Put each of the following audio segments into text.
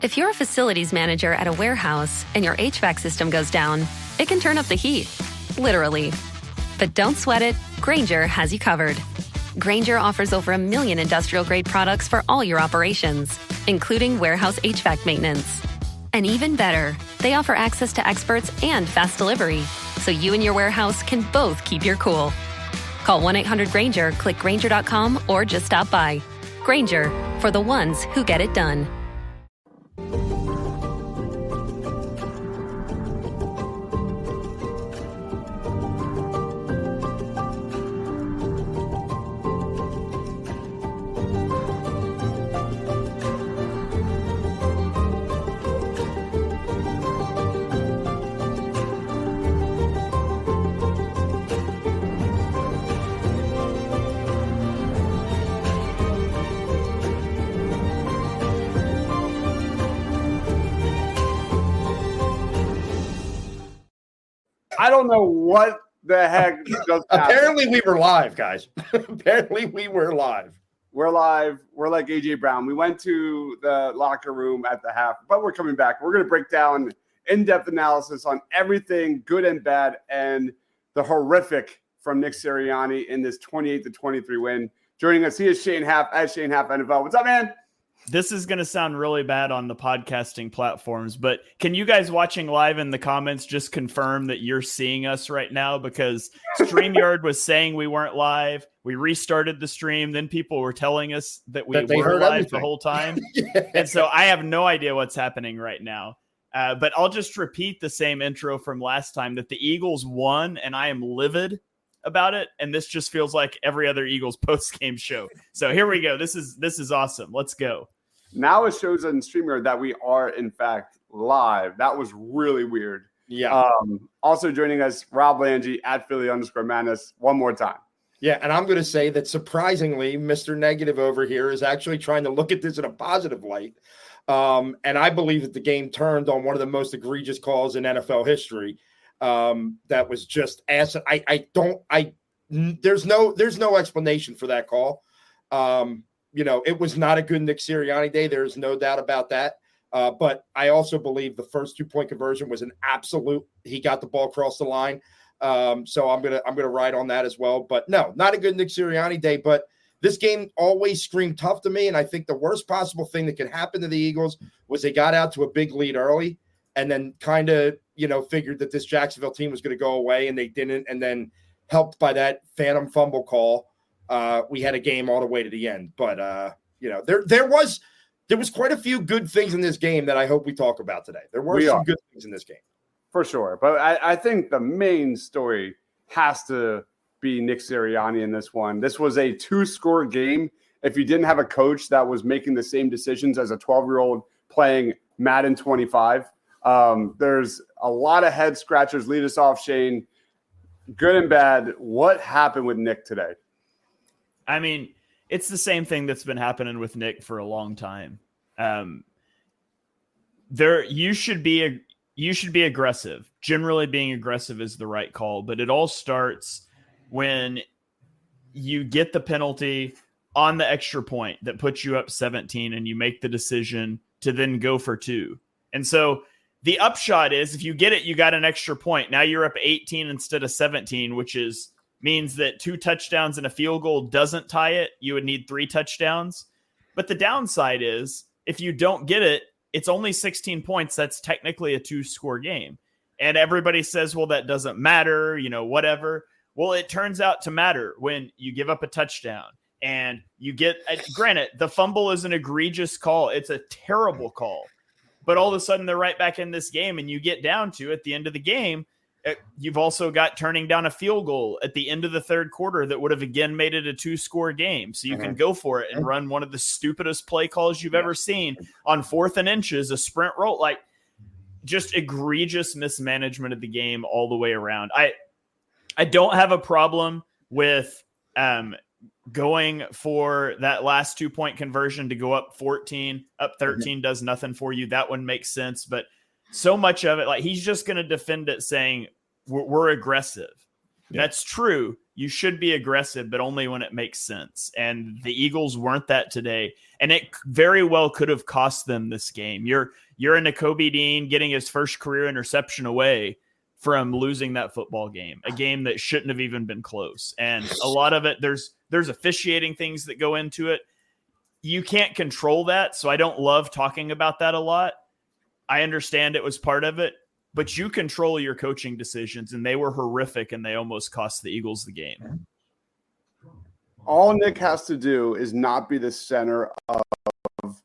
If you're a facilities manager at a warehouse and your HVAC system goes down, it can turn up the heat, literally. But don't sweat it, Grainger has you covered. Grainger offers over 1 million industrial-grade products for all your operations, including warehouse HVAC maintenance. And even better, they offer access to experts and fast delivery, so you and your warehouse can both keep your cool. Call 1-800-GRAINGER, click Grainger.com, or just stop by. Grainger, for the ones who get it done. I don't know what the heck just happened. Apparently we were live, guys. Apparently we were live. We're live. We're like AJ Brown. We went to the locker room at the half, but we're coming back. We're going to break down in-depth analysis on everything good and bad and the horrific from Nick Sirianni in this 28-23 win. Joining us, he is Shane Happ at Shane Happ NFL. What's up, man? This is going to sound really bad on the podcasting platforms, but can you guys watching live in the comments just confirm that you're seeing us right now? Because StreamYard was saying we weren't live. We restarted the stream. Then people were telling us that we were live everything the whole time. Yeah. And so I have no idea what's happening right now. But I'll just repeat the same intro from last time, that the Eagles won, and I am livid about it. And this just feels like every other Eagles post-game show. So here we go. This is awesome. Let's go. Now it shows on StreamYard that we are, in fact, live. That was really weird. Yeah. Also joining us, Rob Langy at Philly_Madness one more time. Yeah, and I'm going to say that surprisingly, Mr. Negative over here is actually trying to look at this in a positive light. And I believe that the game turned on one of the most egregious calls in NFL history. That was just there's no explanation for that call. It was not a good Nick Sirianni day. There's no doubt about that. But I also believe the first 2-point conversion was an absolute. He got the ball across the line. So I'm gonna ride on that as well. But no, not a good Nick Sirianni day. But this game always screamed tough to me. And I think the worst possible thing that could happen to the Eagles was they got out to a big lead early and then kind of figured that this Jacksonville team was going to go away, and they didn't. And then helped by that phantom fumble call, we had a game all the way to the end. But there was quite a few good things in this game that I hope we talk about today. There were some good things in this game. For sure. But I think the main story has to be Nick Sirianni in this one. This was a 2-score game. If you didn't have a coach that was making the same decisions as a 12-year-old playing Madden 25, there's a lot of head scratchers. Lead us off, Shane. Good and bad. What happened with Nick today? I mean, it's the same thing that's been happening with Nick for a long time. You should be aggressive. Generally, being aggressive is the right call, but it all starts when you get the penalty on the extra point that puts you up 17, and you make the decision to then go for 2. And so the upshot is, if you get it, you got an extra point. Now you're up 18 instead of 17, which means that 2 touchdowns and a field goal doesn't tie it. You would need 3 touchdowns. But the downside is, if you don't get it, it's only 16 points. That's technically a 2-score game. And everybody says, well, that doesn't matter, whatever. Well, it turns out to matter when you give up a touchdown and you get, granted, the fumble is an egregious call. It's a terrible call. But all of a sudden, they're right back in this game, and you get down to, at the end of the game, you've also got turning down a field goal at the end of the third quarter that would have again made it a 2-score game. So you can go for it and run one of the stupidest play calls you've ever seen on 4th and inches, a sprint roll, like just egregious mismanagement of the game all the way around. I don't have a problem with going for that last 2-point conversion to go up 14, up 13 does nothing for you. That one makes sense. But so much of it, like, he's just going to defend it saying we're aggressive. Yeah. That's true. you should be aggressive, but only when it makes sense. And the Eagles weren't that today. And it very well could have cost them this game. You're a Nakobe Dean getting his first career interception away from losing that football game, a game that shouldn't have even been close. And a lot of it, there's officiating things that go into it. You can't control that. So I don't love talking about that a lot. I understand it was part of it, but you control your coaching decisions, and they were horrific, and they almost cost the Eagles the game. All Nick has to do is not be the center of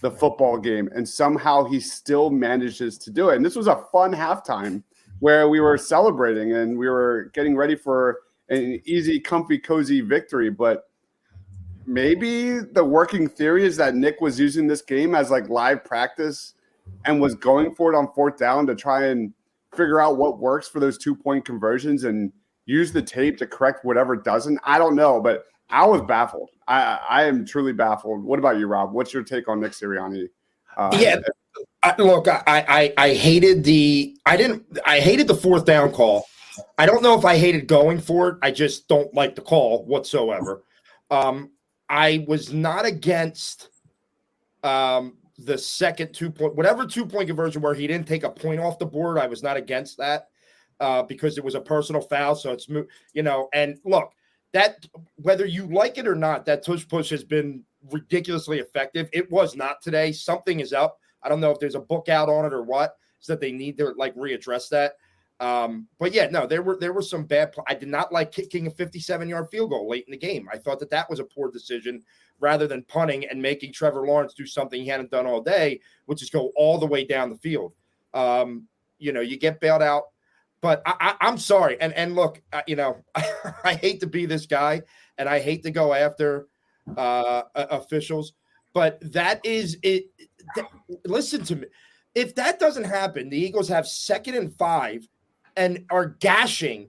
the football game, and somehow he still manages to do it. And this was a fun halftime where we were celebrating and we were getting ready for an easy, comfy, cozy victory. But maybe the working theory is that Nick was using this game as like live practice and was going for it on fourth down to try and figure out what works for those 2-point conversions and use the tape to correct whatever doesn't. I don't know, but I was baffled. I am truly baffled. What about you, Rob? What's your take on Nick Sirianni? Look, I hated I hated the fourth down call. I don't know if I hated going for it. I just don't like the call whatsoever. I was not against the second 2-point, whatever 2-point conversion where he didn't take a point off the board. I was not against that because it was a personal foul. So it's, and look, that whether you like it or not, that tush push has been ridiculously effective. It was not today. Something is up. I don't know if there's a book out on it or what, so that they need to like readdress that. But yeah, no, there were some bad. I did not like kicking a 57-yard field goal late in the game. I thought that was a poor decision rather than punting and making Trevor Lawrence do something he hadn't done all day, which is go all the way down the field. You get bailed out. But I'm sorry. And look, I hate to be this guy and I hate to go after officials, but that is it. Listen to me. If that doesn't happen, the Eagles have 2nd and 5 and are gashing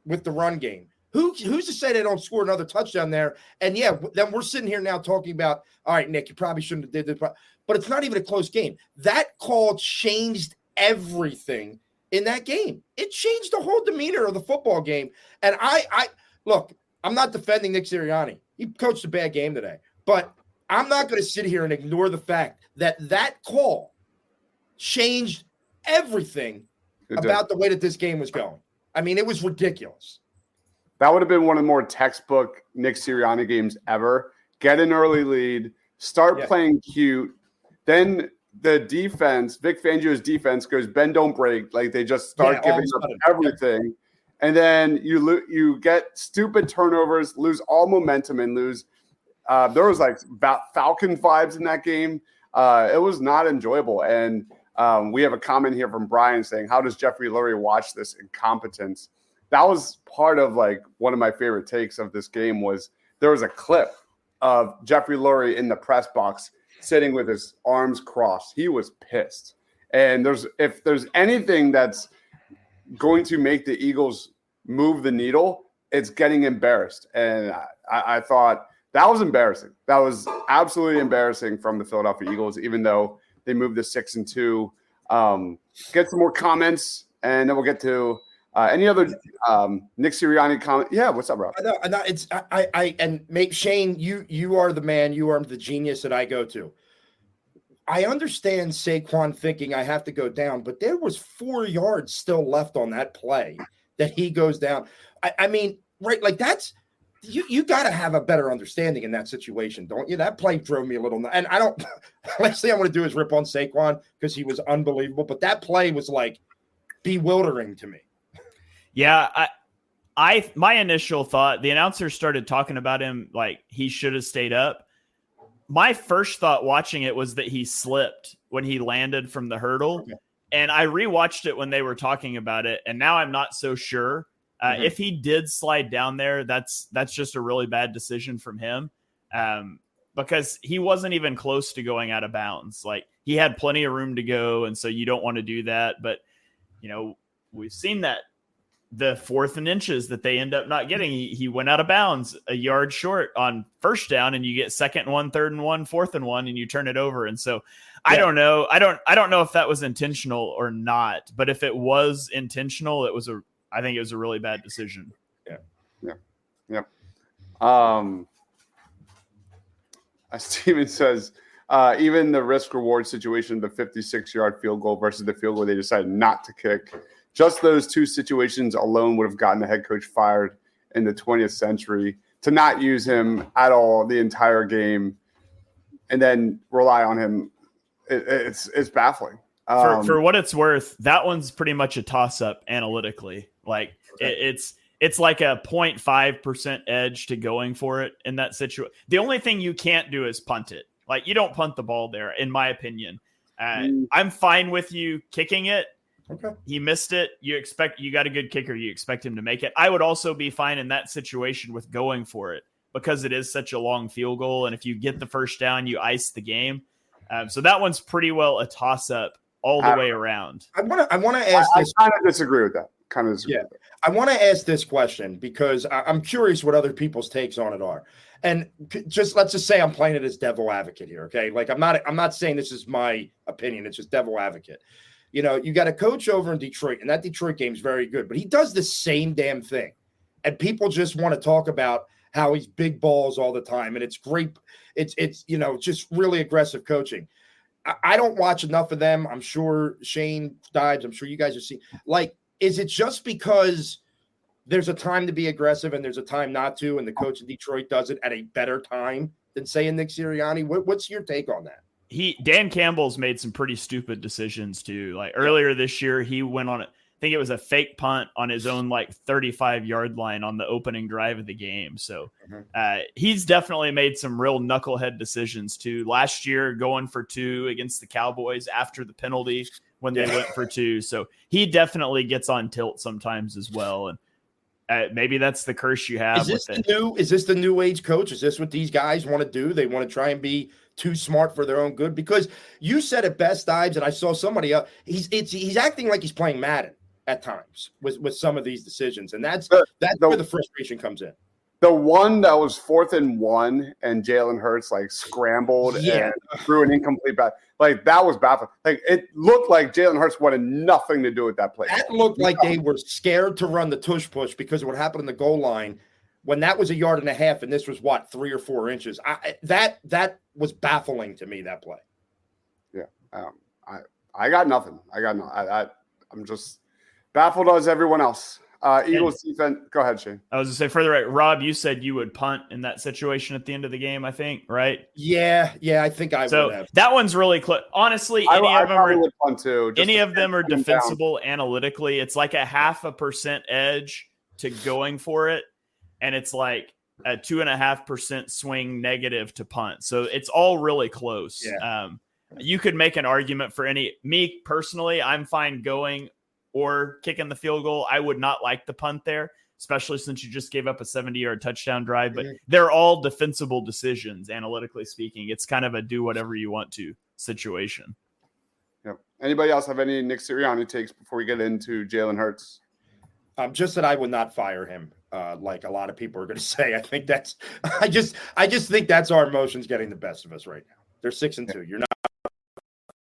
with the run game. Who's to say they don't score another touchdown there? And yeah, then we're sitting here now talking about, all right, Nick, you probably shouldn't have did this, but it's not even a close game. That call changed everything in that game. It changed the whole demeanor of the football game. And I look, I'm not defending Nick Sirianni. He coached a bad game today, but I'm not going to sit here and ignore the fact that call changed everything about the way that this game was going. I mean, it was ridiculous. That would have been one of the more textbook Nick Sirianni games ever. Get an early lead, start playing cute, then the defense, Vic Fangio's defense goes bend, don't break. Like they just start giving up everything. And then you get stupid turnovers, lose all momentum and lose. There was like Falcon vibes in that game. It was not enjoyable. And we have a comment here from Brian saying, how does Jeffrey Lurie watch this incompetence? That was part of like one of my favorite takes of this game was there was a clip of Jeffrey Lurie in the press box sitting with his arms crossed. He was pissed. And if there's anything that's going to make the Eagles move the needle, it's getting embarrassed. And I thought that was embarrassing. That was absolutely embarrassing from the Philadelphia Eagles, even though they moved to 6-2. Get some more comments, and then we'll get to any other Nick Sirianni comment. Yeah, what's up, Rob? Shane, you are the man. You are the genius that I go to. I understand Saquon thinking I have to go down, but there was 4 yards still left on that play that he goes down. I mean, right? Like that's you got to have a better understanding in that situation, don't you? That play drove me a little. And I don't. Last thing I want to do is rip on Saquon because he was unbelievable, but that play was like bewildering to me. Yeah, my initial thought, the announcer started talking about him like he should have stayed up. My first thought watching it was that he slipped when he landed from the hurdle. Okay. And I rewatched it when they were talking about it. And now I'm not so sure. If he did slide down there, that's just a really bad decision from him because he wasn't even close to going out of bounds. Like he had plenty of room to go. And so you don't want to do that. But, we've seen that. The 4th and inches that they end up not getting. He went out of bounds a yard short on first down, and you get 2nd and 1, 3rd and 1, 4th and 1, and you turn it over. And so I don't know. I don't know if that was intentional or not, but if it was intentional, I think it was a really bad decision. Yeah. Yep. Steven says, even the risk reward situation, the 56-yard field goal versus the field goal they decided not to kick, just those two situations alone would have gotten the head coach fired in the 20th century. To not use him at all the entire game and then rely on him, it's baffling. For what it's worth, that one's pretty much a toss-up analytically. Like it's like a 0.5% edge to going for it in that situation. The only thing you can't do is punt it. Like, you don't punt the ball there, in my opinion. I'm fine with you kicking it. Okay. He missed it. You got a good kicker. You expect him to make it. I would also be fine in that situation with going for it because it is such a long field goal. And if you get the first down, you ice the game. So that one's pretty well a toss-up all the way around. I want to ask this. I kind of disagree with that. I want to ask this question because I'm curious what other people's takes on it are. And let's just say I'm playing it as devil advocate here, okay? Like, I'm not saying this is my opinion. It's just devil advocate. You know, you got a coach over in Detroit, and that Detroit game's very good, but he does the same damn thing. And people just want to talk about how he's big balls all the time, and it's great. It's just really aggressive coaching. I don't watch enough of them. I'm sure Shane, Deibs, I'm sure you guys are seeing. Like, is it just because there's a time to be aggressive and there's a time not to, and the coach in Detroit does it at a better time than, say, Nick Sirianni? What's your take on that? Dan Campbell's made some pretty stupid decisions too. Like, earlier this year, he went on it. I think it was a fake punt on his own 35-yard line on the opening drive of the game. So he's definitely made some real knucklehead decisions too. Last year, going for 2 against the Cowboys after the penalty when they went for 2. So he definitely gets on tilt sometimes as well. And maybe that's the curse you have. Is this the new age coach? Is this what these guys want to do? They want to try and be too smart for their own good? Because you said it best, Deibs, and I saw somebody else. He's acting like he's playing Madden at times with some of these decisions, and that's where the frustration comes in. The one that was 4th and 1, and Jalen Hurts scrambled and threw an incomplete pass. That was baffling. It looked like Jalen Hurts wanted nothing to do with that play. That looked like they were scared to run the tush push because of what happened in the goal line when that was 1.5 yards, and this was 3 or 4 inches. That was baffling to me, that play. Yeah, I got nothing. I'm just baffled as everyone else. Eagles defense. Go ahead, Shane. I was going to say, further right, Rob, you said you would punt in that situation at the end of the game, I think, right? Yeah, I think I would have. That one's really close. Honestly, any of them are defensible analytically. It's like a 0.5% edge to going for it, and it's like a 2.5% swing negative to punt. So it's all really close. Yeah. You could make an argument for me personally, I'm fine going or kicking the field goal. I would not like the punt there, especially since you just gave up a 70-yard touchdown drive. But they're all defensible decisions, analytically speaking. It's kind of a do whatever you want to situation. Yep. Anybody else have any Nick Sirianni takes before we get into Jalen Hurts? Just that I would not fire him, like a lot of people are going to say. I think that's – I just think that's our emotions getting the best of us right now. They're 6-2. You're not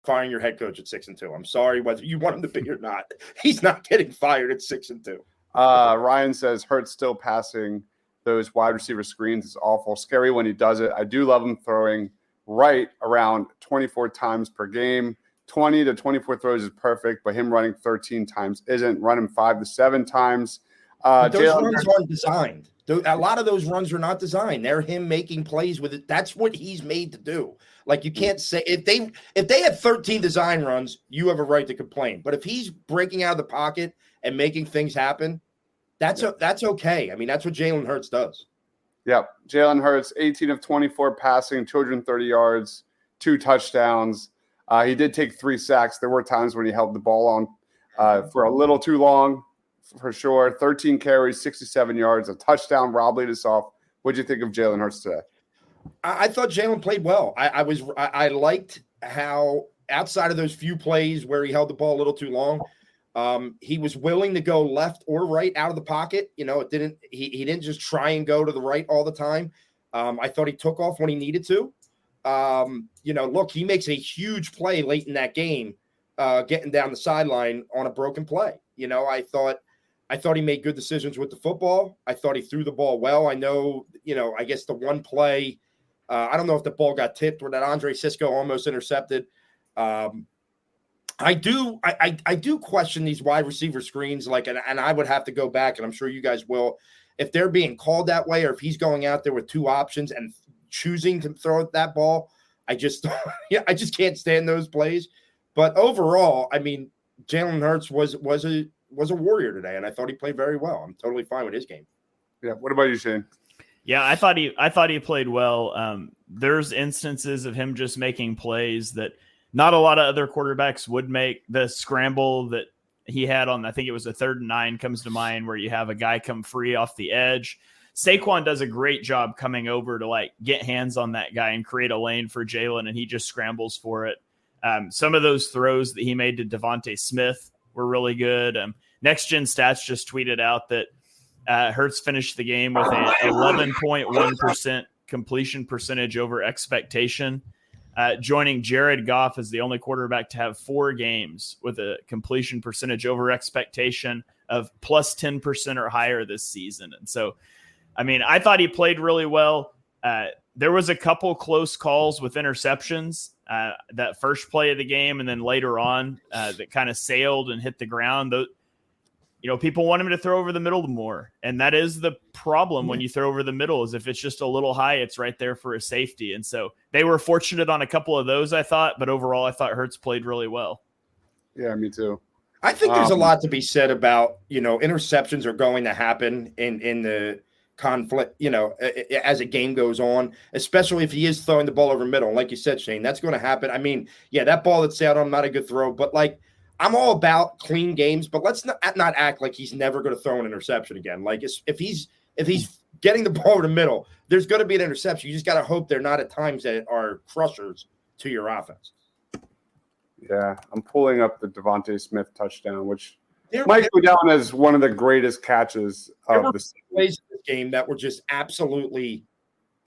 firing your head coach at 6-2. I'm sorry whether you want him to be or not. He's not getting fired at 6-2. Ryan says Hurts still passing those wide receiver screens is awful. Scary when he does it. I do love him throwing right around 24 times per game. 20 to 24 throws is perfect, but him running 13 times isn't. Run him 5 to 7 times. Those runs aren't designed. A lot of those runs are not designed. They're him making plays with it. That's what he's made to do. Like, you can't say if they had 13 design runs, you have a right to complain. But if he's breaking out of the pocket and making things happen, that's okay. I mean, that's what Jalen Hurts does. Yep. Jalen Hurts, 18 of 24 passing, 230 yards, 2 touchdowns. He did take 3 sacks. There were times when he held the ball on for a little too long, for sure. 13 carries, 67 yards, a touchdown. Rob lead us off. What did you think of Jalen Hurts today? I thought Jalen played well. I liked how outside of those few plays where he held the ball a little too long, he was willing to go left or right out of the pocket. He didn't just try and go to the right all the time. I thought he took off when he needed to. Look, he makes a huge play late in that game, getting down the sideline on a broken play. I thought I thought he made good decisions with the football. I thought he threw the ball well. I know, I guess the one play, I don't know if the ball got tipped or that Andre Sisco almost intercepted. I do question these wide receiver screens, and I would have to go back, and I'm sure you guys will, if they're being called that way, or if he's going out there with two options and choosing to throw that ball. I just can't stand those plays. But overall, I mean, Jalen Hurts was a warrior today, and I thought he played very well. I'm totally fine with his game. Yeah. What about you, Shane? Yeah, I thought he played well. There's instances of him just making plays that not a lot of other quarterbacks would make. The scramble that he had on, I think it was a 3rd and 9, comes to mind, where you have a guy come free off the edge. Saquon does a great job coming over to get hands on that guy and create a lane for Jalen, and he just scrambles for it. Some of those throws that he made to Devontae Smith were really good. Next Gen Stats just tweeted out that Hurts finished the game with a 11.1% completion percentage over expectation, joining Jared Goff as the only quarterback to have 4 games with a completion percentage over expectation of plus 10% or higher this season. And so, I mean, I thought he played really well. There was a couple close calls with interceptions, that first play of the game, and then later on that kind of sailed and hit the ground. People want him to throw over the middle more, and that is the problem when you throw over the middle, is if it's just a little high, it's right there for a safety. And so they were fortunate on a couple of those, I thought, but overall I thought Hurts played really well. Yeah, me too. I think there's a lot to be said about, interceptions are going to happen in the conflict, as a game goes on, especially if he is throwing the ball over middle. And like you said, Shane, that's going to happen. I mean, yeah, that ball that's out on, not a good throw, but I'm all about clean games, but let's not act like he's never going to throw an interception again. If he's getting the ball over the middle, there's going to be an interception. You just got to hope they're not at times that are crushers to your offense. Yeah, I'm pulling up the Devontae Smith touchdown, which might go down as one of the greatest catches of the season. Plays in this game that were just absolutely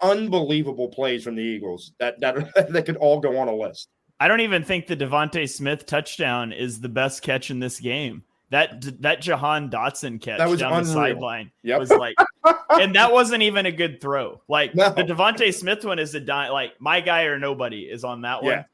unbelievable plays from the Eagles that could all go on a list. I don't even think the Devontae Smith touchdown is the best catch in this game. That Jahan Dotson catch that was down unreal. The sideline was and that wasn't even a good throw. The Devontae Smith one is my guy or nobody is on that one. Yeah.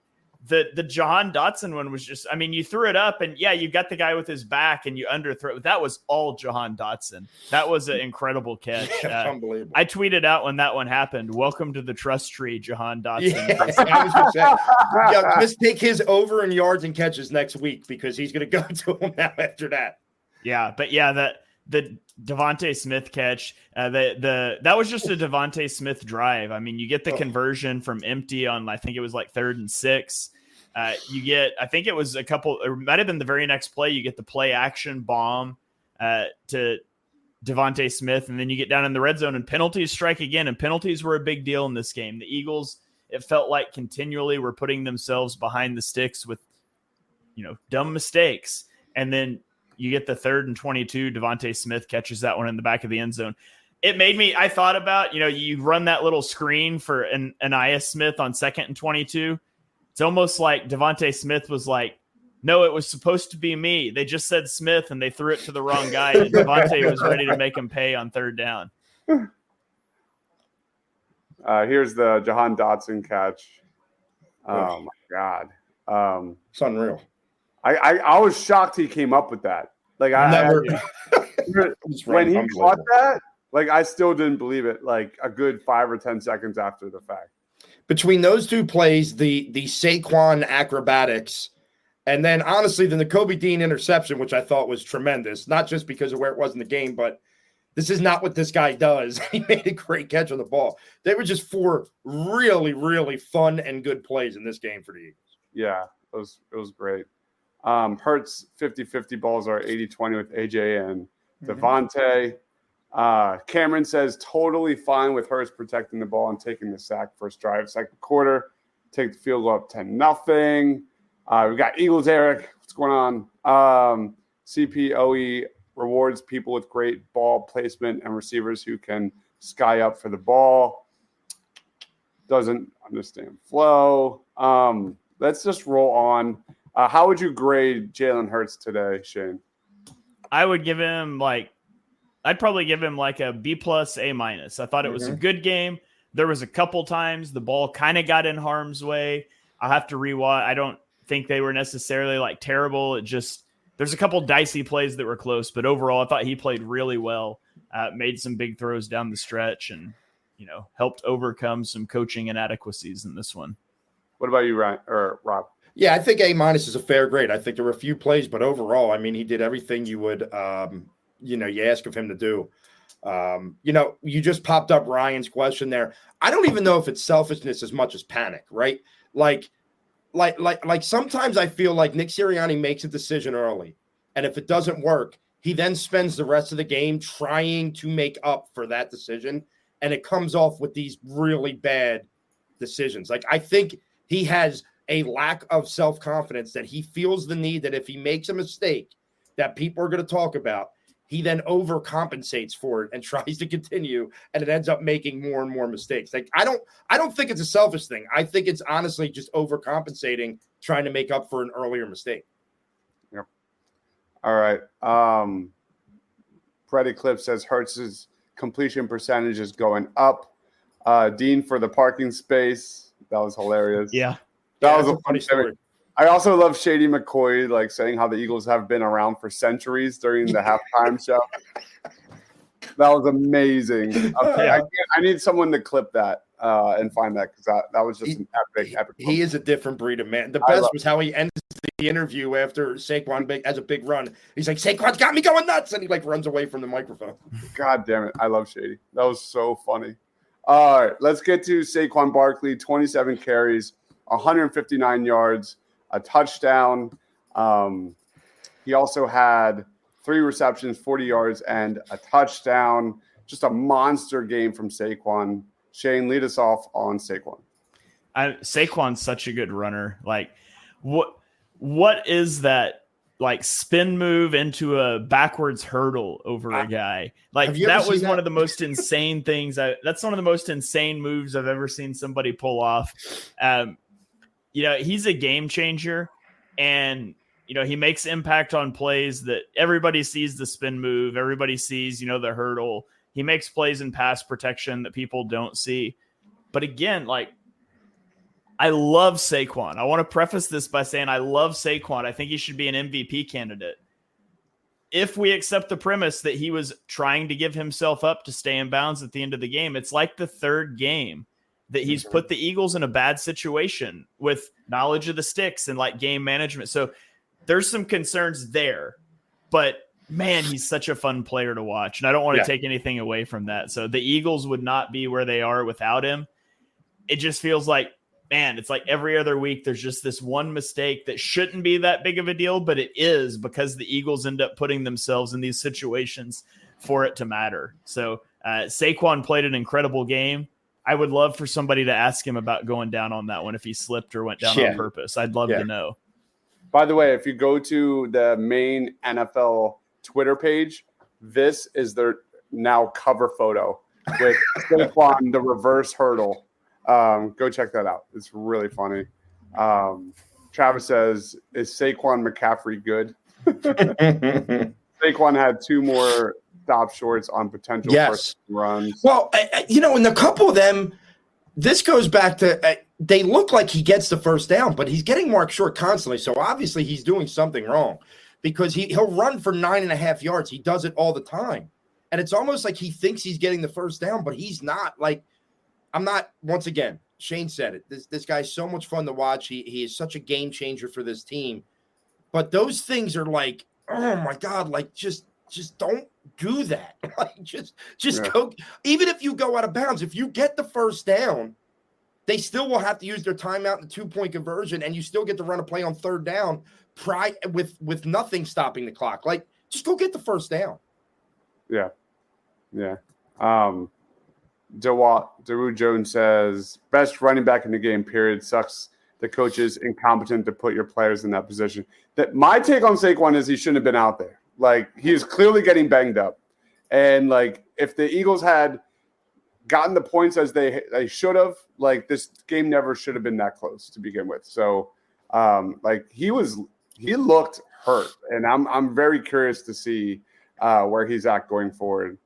The Jahan Dotson one was just, I mean, you threw it up and yeah, you got the guy with his back and you underthrow. That was all Jahan Dotson. That was an incredible catch. Unbelievable. I tweeted out when that one happened, "Welcome to the trust tree, Jahan Dotson." Yeah, I was gonna say, just take his over in yards and catches next week because he's going to go to him now after that. Yeah, but yeah, the Devontae Smith catch, that was just a Devontae Smith drive. I mean, you get the conversion from empty on, I think it was 3rd and 6. You get, I think it was it might have been the very next play. You get the play action bomb to Devontae Smith, and then you get down in the red zone and penalties strike again. And penalties were a big deal in this game. The Eagles, it felt like continually were putting themselves behind the sticks with, dumb mistakes. And then you get the 3rd and 22. Devontae Smith catches that one in the back of the end zone. It made me, I thought about, you run that little screen for an Anais Smith on 2nd and 22. It's almost like Devontae Smith was like, no, it was supposed to be me. They just said Smith and they threw it to the wrong guy. And Devontae was ready to make him pay on 3rd down. Here's the Jahan Dotson catch. Oh my God. It's unreal. I was shocked he came up with that. When he caught that, I still didn't believe it. A good 5 or 10 seconds after the fact. Between those two plays, the Saquon acrobatics, and then honestly the Nakobe Dean interception, which I thought was tremendous, not just because of where it was in the game, but this is not what this guy does. He made a great catch on the ball. They were just 4 really, really fun and good plays in this game for the Eagles. Yeah, it was great. Hurts 50-50 balls are 80-20 with AJ and Devontae. Cameron says totally fine with Hurts protecting the ball and taking the sack first drive, second quarter. Take the field goal up 10-0. We got Eagles, Eric. What's going on? CPOE rewards people with great ball placement and receivers who can sky up for the ball. Doesn't understand flow. Let's just roll on. How would you grade Jalen Hurts today, Shane? I would give him I'd probably give him like a B+, A-. I thought it was a good game. There was a couple times the ball kind of got in harm's way. I'll have to rewatch. I don't think they were necessarily like terrible. It just, there's a couple dicey plays that were close, but overall I thought he played really well, made some big throws down the stretch and, helped overcome some coaching inadequacies in this one. What about you, Ryan or Rob? Yeah, I think A- is a fair grade. I think there were a few plays, but overall, I mean, he did everything you would, you ask of him to do. You just popped up Ryan's question there. I don't even know if it's selfishness as much as panic, right? Like sometimes I feel like Nick Sirianni makes a decision early, and if it doesn't work, he then spends the rest of the game trying to make up for that decision, and it comes off with these really bad decisions. Like, I think he has a lack of self-confidence that he feels the need that if he makes a mistake that people are going to talk about, he then overcompensates for it and tries to continue, and it ends up making more and more mistakes. Like, I don't think it's a selfish thing. I think it's honestly just overcompensating, trying to make up for an earlier mistake. Yep. All right. Freddy Clip says Hurts's completion percentage is going up. Dean for the parking space. That was hilarious. Yeah. That was a funny story. I also love Shady McCoy, saying how the Eagles have been around for centuries during the halftime show. That was amazing. I need someone to clip that and find that, because that was just an epic. He is a different breed of man. The best was how he ends the interview after Saquon has a big run. He's like, Saquon's got me going nuts, and he runs away from the microphone. God damn it. I love Shady. That was so funny. All right, let's get to Saquon Barkley, 27 carries, 159 yards. A touchdown. He also had 3 receptions, 40 yards, and a touchdown. Just a monster game from Saquon. Shane, lead us off on Saquon. Saquon's such a good runner. What is that spin move into a backwards hurdle over a guy? That was one of the most insane things. That's one of the most insane moves I've ever seen somebody pull off. He's a game changer, and, he makes impact on plays that everybody sees the spin move. Everybody sees, the hurdle. He makes plays in pass protection that people don't see. But again, I love Saquon. I want to preface this by saying I love Saquon. I think he should be an MVP candidate. If we accept the premise that he was trying to give himself up to stay in bounds at the end of the game, it's like the third game that he's put the Eagles in a bad situation with knowledge of the sticks and game management. So there's some concerns there, but man, he's such a fun player to watch. And I don't want to take anything away from that. So the Eagles would not be where they are without him. It just feels like, man, it's like every other week, there's just this one mistake that shouldn't be that big of a deal, but it is, because the Eagles end up putting themselves in these situations for it to matter. So Saquon played an incredible game. I would love for somebody to ask him about going down on that one if he slipped or went down on purpose. I'd love to know. By the way, if you go to the main NFL Twitter page, this is their now cover photo with Saquon, the reverse hurdle. Go check that out. It's really funny. Travis says, is Saquon McCaffrey good? Saquon had 2 more stop shorts on potential first runs. Well, and a couple of them, this goes back to they look like he gets the first down, but he's getting marked short constantly. So obviously he's doing something wrong, because he'll run for 9.5 yards. He does it all the time. And it's almost like he thinks he's getting the first down, but he's not. I'm not, once again, Shane said it. This guy's so much fun to watch. He is such a game changer for this team. But those things are oh my God, just don't do that. Just go. Even if you go out of bounds, if you get the first down, they still will have to use their timeout and the 2-point conversion, and you still get to run a play on third down with nothing stopping the clock. Just go get the first down. Yeah. Daru Jones says, best running back in the game, period. Sucks the coach is incompetent to put your players in that position. That my take on Saquon is he shouldn't have been out there. He is clearly getting banged up. And if the Eagles had gotten the points as they should have, this game never should have been that close to begin with. So he looked hurt, and I'm very curious to see where he's at going forward.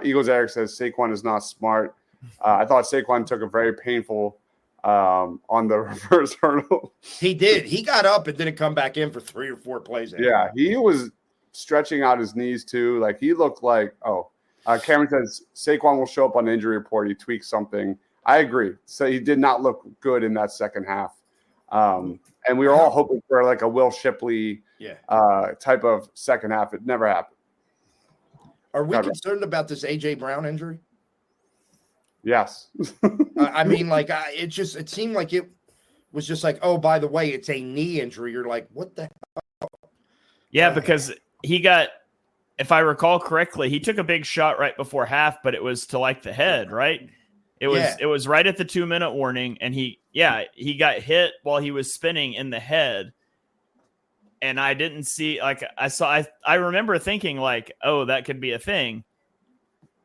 Eagles Eric says Saquon is not smart. I thought Saquon took a very painful on the reverse hurdle. He did. He got up and didn't come back in for 3 or 4 plays. Yeah, he was stretching out his knees too. Like he looked like, Cameron says Saquon will show up on the injury report. He tweaked something. I agree. So he did not look good in that second half. And we were all hoping for like a Will Shipley type of second half. It never happened. Are we concerned about this A.J. Brown injury? Yes. I mean, like, it seemed like it was just like, oh, by the way, it's a knee injury. You're like, what the hell? Yeah, because he got, if I recall correctly, he took a big shot right before half, but it was to like the head, right? It was right at the 2-minute warning, and he got hit while he was spinning in the head. And I didn't see, like, I remember thinking like, oh, that could be a thing.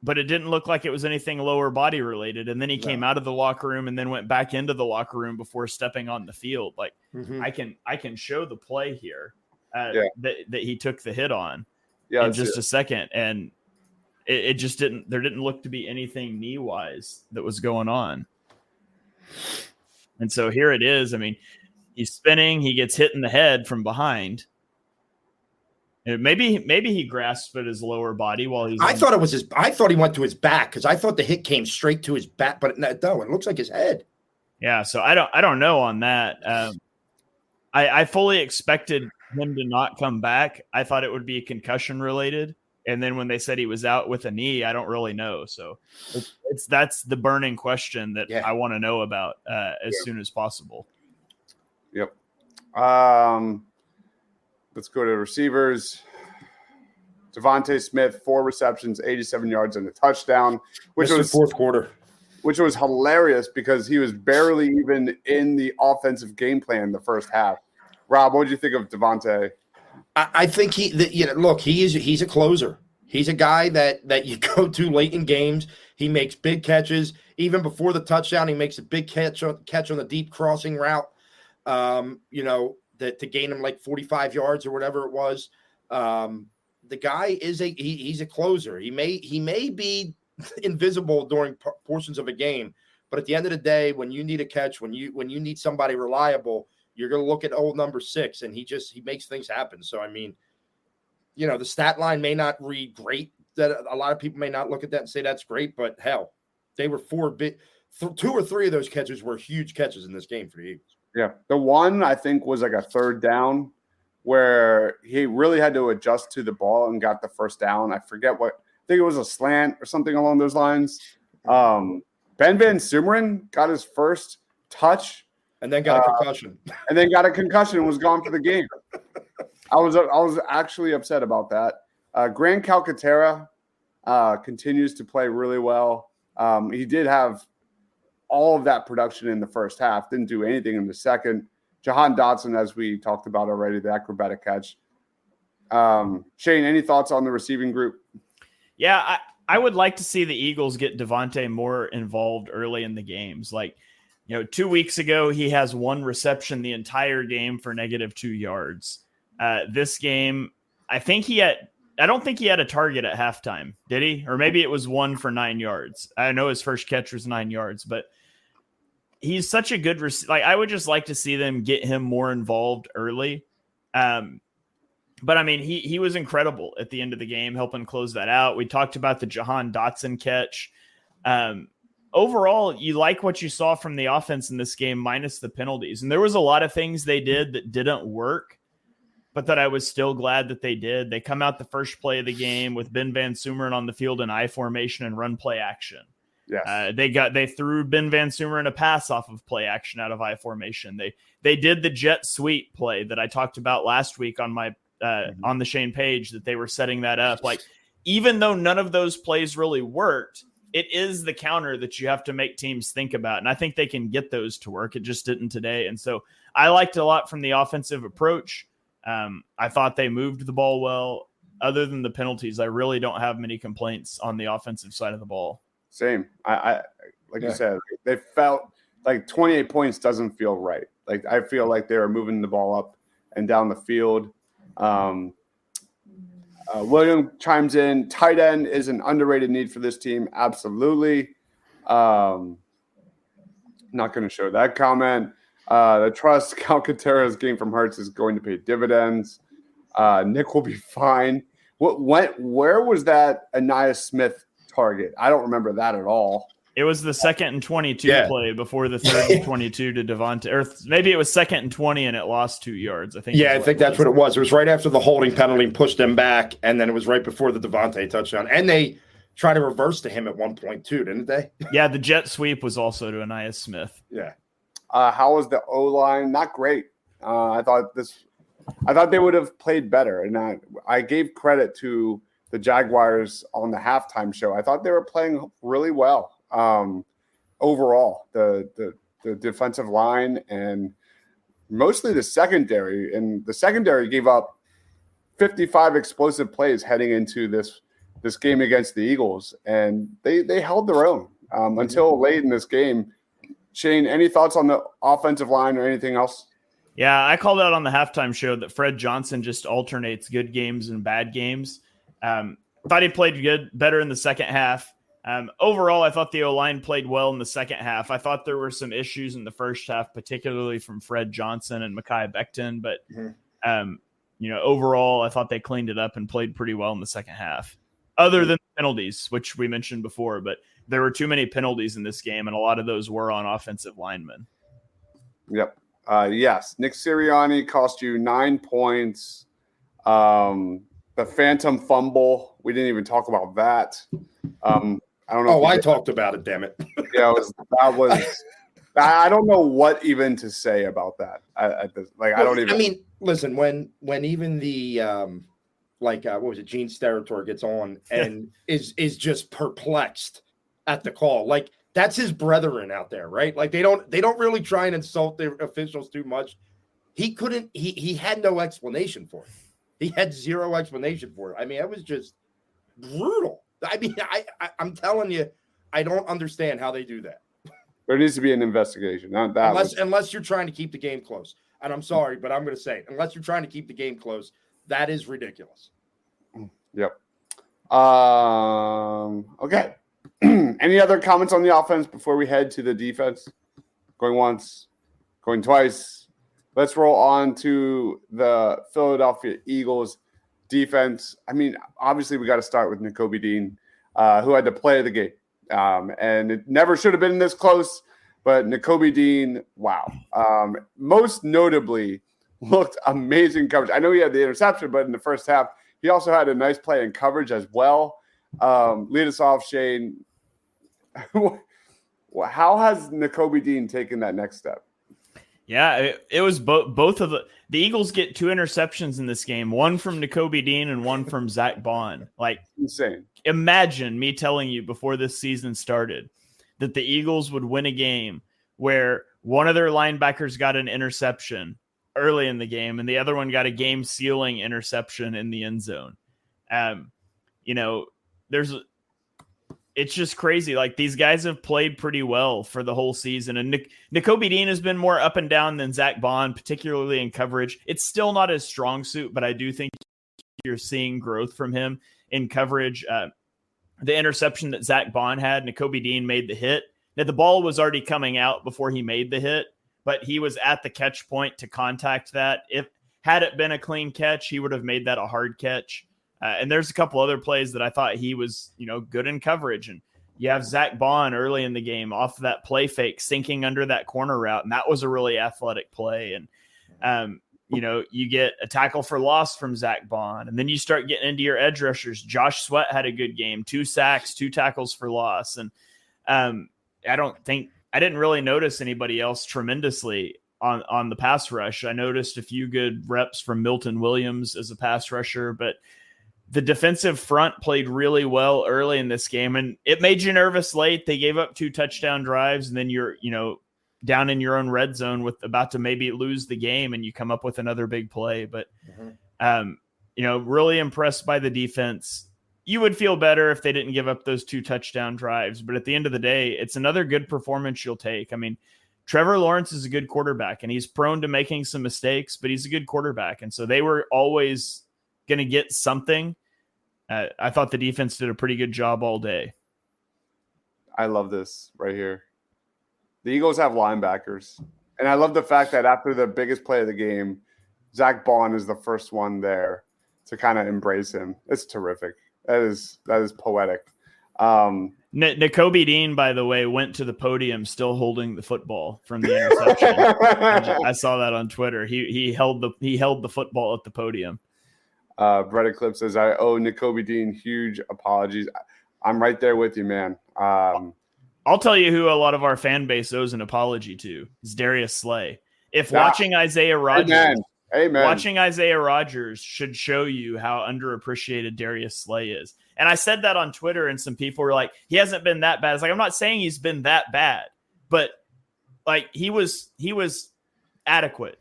But it didn't look like it was anything lower body related. And then he came out of the locker room and then went back into the locker room before stepping on the field. Like I can show the play here that he took the hit on in just a second. And it just there didn't look to be anything knee wise that was going on. And so here it is. I mean, he's spinning, he gets hit in the head from behind. Maybe he grasped at his lower body while he's. I thought he went to his back because I thought the hit came straight to his back, but no, it looks like his head. Yeah, so I don't know on that. I fully expected him to not come back. I thought it would be concussion related, and then when they said he was out with a knee, I don't really know. So that's the burning question that I want to know about as soon as possible. Yep. Let's go to receivers. Devontae Smith, 4 receptions, 87 yards, and a touchdown, which was fourth quarter, which was hilarious because he was barely even in the offensive game plan in the first half. Rob, what did you think of Devontae? I think he's a closer. He's a guy that you go to late in games. He makes big catches. Even before the touchdown, he makes a big catch on the deep crossing route. To gain him like 45 yards or whatever it was. The guy is he's a closer. He may be invisible during portions of a game, but at the end of the day, when you need a catch, when you need somebody reliable, you're going to look at old number 6, and he makes things happen. So, I mean, the stat line may not read great. That a lot of people may not look at that and say that's great, but hell, they were 2 or 3 of those catches were huge catches in this game for the Eagles. Yeah. The one I think was like a third down where he really had to adjust to the ball and got the first down. I forget I think it was a slant or something along those lines. Ben Van Sumeren got his first touch. And then got a concussion. And was gone for the game. I was actually upset about that. Grant Calcaterra continues to play really well. He did have all of that production in the first half, didn't do anything in the second. Jahan Dotson, as we talked about already, the acrobatic catch. Shane, any thoughts on the receiving group? Yeah, I would like to see the Eagles get Devontae more involved early in the games. Like, 2 weeks ago, he has 1 reception the entire game for -2 yards. This game, I don't think he had a target at halftime, did he? Or maybe it was 1 for 9 yards. I know his first catch was 9 yards, but he's such a good like, I would just like to see them get him more involved early. But I mean, he was incredible at the end of the game, helping close that out. We talked about the Jahan Dotson catch. Overall, you like what you saw from the offense in this game, minus the penalties. And there was a lot of things they did that didn't work, but that I was still glad that they did. They come out the first play of the game with Ben Van Sumeren on the field in I formation and run play action. Yes. They threw Ben Van Sumeren a pass off of play action out of I formation. They did the jet sweep play that I talked about last week on my on the Shane page, that they were setting that up. Like, even though none of those plays really worked, it is the counter that you have to make teams think about. And I think they can get those to work. It just didn't today. And so I liked a lot from the offensive approach. I thought they moved the ball well. Other than the penalties, I really don't have many complaints on the offensive side of the ball. Same. I you said, they felt like 28 points doesn't feel right. Like, I feel like they were moving the ball up and down the field. William chimes in, tight end is an underrated need for this team. Absolutely. Not going to show that comment. The trust Calcaterra's game from Hurts is going to pay dividends. Nick will be fine. Where was that Anais Smith target? I don't remember that at all. It was the 2nd and 22 play before the 3rd and 22 to Devontae. Or maybe it was 2nd and 20 and it lost 2 yards. I think. Yeah, I think that's what it was. It was right after the holding penalty pushed them back, and then it was right before the Devontae touchdown. And they tried to reverse to him at one point too, didn't they? Yeah, the jet sweep was also to Anais Smith. Yeah. How was the O-line? Not great. I thought they would have played better, and I gave credit to the Jaguars on the halftime show. I thought they were playing really well. Overall, the defensive line and mostly the secondary, and the secondary gave up 55 explosive plays heading into this game against the Eagles, and they held their own until late in this game. Shane, any thoughts on the offensive line or anything else? Yeah, I called out on the halftime show that Fred Johnson just alternates good games and bad games. Thought he played better in the second half. Overall, I thought the O-line played well in the second half. I thought there were some issues in the first half, particularly from Fred Johnson and Mekhi Becton. But, overall, I thought they cleaned it up and played pretty well in the second half, other than penalties, which we mentioned before. But there were too many penalties in this game, and a lot of those were on offensive linemen. Yep. Yes. Nick Sirianni cost you 9 points. The phantom fumble, we didn't even talk about that. I don't know. Oh, I talked about it, damn it. Yeah, I don't know what even to say about that. I don't even. I mean, listen, when even the what was it, Gene Steratore gets on and is just perplexed at the call. Like, that's his brethren out there, right? Like, they don't really try and insult the officials too much. He had no explanation for it. He had zero explanation for it. I mean, it was just brutal. I mean, I'm telling you, I don't understand how they do that. There needs to be an investigation. Not that unless you're trying to keep the game close. And I'm sorry, but I'm going to say it. Unless you're trying to keep the game close, that is ridiculous. Yep. Okay. Any other comments on the offense before we head to the defense? Going once, going twice. Let's roll on to the Philadelphia Eagles defense. I mean, obviously we got to start with Nakobe Dean, who had to play the game. And it never should have been this close, but Nakobe Dean, wow. Most notably looked amazing coverage. I know he had the interception, but in the first half, he also had a nice play in coverage as well. Lead us off, Shane. How has Nakobe Dean taken that next step? Yeah, it was both of the Eagles get 2 interceptions in this game, one from Nakobe Dean and one from Zach Bond. Like, insane. Imagine me telling you before this season started that the Eagles would win a game where one of their linebackers got an interception early in the game and the other one got a game-sealing interception in the end zone. It's just crazy. Like, these guys have played pretty well for the whole season. And Nakobe Dean has been more up and down than Zach Bond, particularly in coverage. It's still not his strong suit, but I do think you're seeing growth from him in coverage. The interception that Zach Bond had, Nakobe Dean made the hit. Now, the ball was already coming out before he made the hit, but he was at the catch point to contact that. Had it been a clean catch, he would have made that a hard catch. And there's a couple other plays that I thought he was, good in coverage. And you have Zach Bond early in the game off of that play fake, sinking under that corner route. And that was a really athletic play. And, you get a tackle for loss from Zach Bond. And then you start getting into your edge rushers. Josh Sweat had a good game, 2 sacks, 2 tackles for loss. And I didn't really notice anybody else tremendously on the pass rush. I noticed a few good reps from Milton Williams as a pass rusher, but the defensive front played really well early in this game, and it made you nervous late. They gave up 2 touchdown drives, and then you're, down in your own red zone with about to maybe lose the game, and you come up with another big play. But, really impressed by the defense. You would feel better if they didn't give up those 2 touchdown drives, but at the end of the day, it's another good performance you'll take. I mean, Trevor Lawrence is a good quarterback, and he's prone to making some mistakes, but he's a good quarterback. And so they were always going to get something. I thought the defense did a pretty good job all day. I love this right here. The Eagles have linebackers. And I love the fact that after the biggest play of the game, Zach Bond is the first one there to kind of embrace him. It's terrific. That is poetic. Nakobe Dean, by the way, went to the podium still holding the football from the interception. I saw that on Twitter. He held the football at the podium. Brett Eclipse says, I owe Nakobe Dean huge apologies. I'm right there with you, man. I'll tell you who a lot of our fan base owes an apology to is Darius Slay. If watching Isaiah Rodgers, Amen. Watching Isaiah Rodgers should show you how underappreciated Darius Slay is. And I said that on Twitter, and some people were like, he hasn't been that bad. It's like, I'm not saying he's been that bad, but like he was adequate.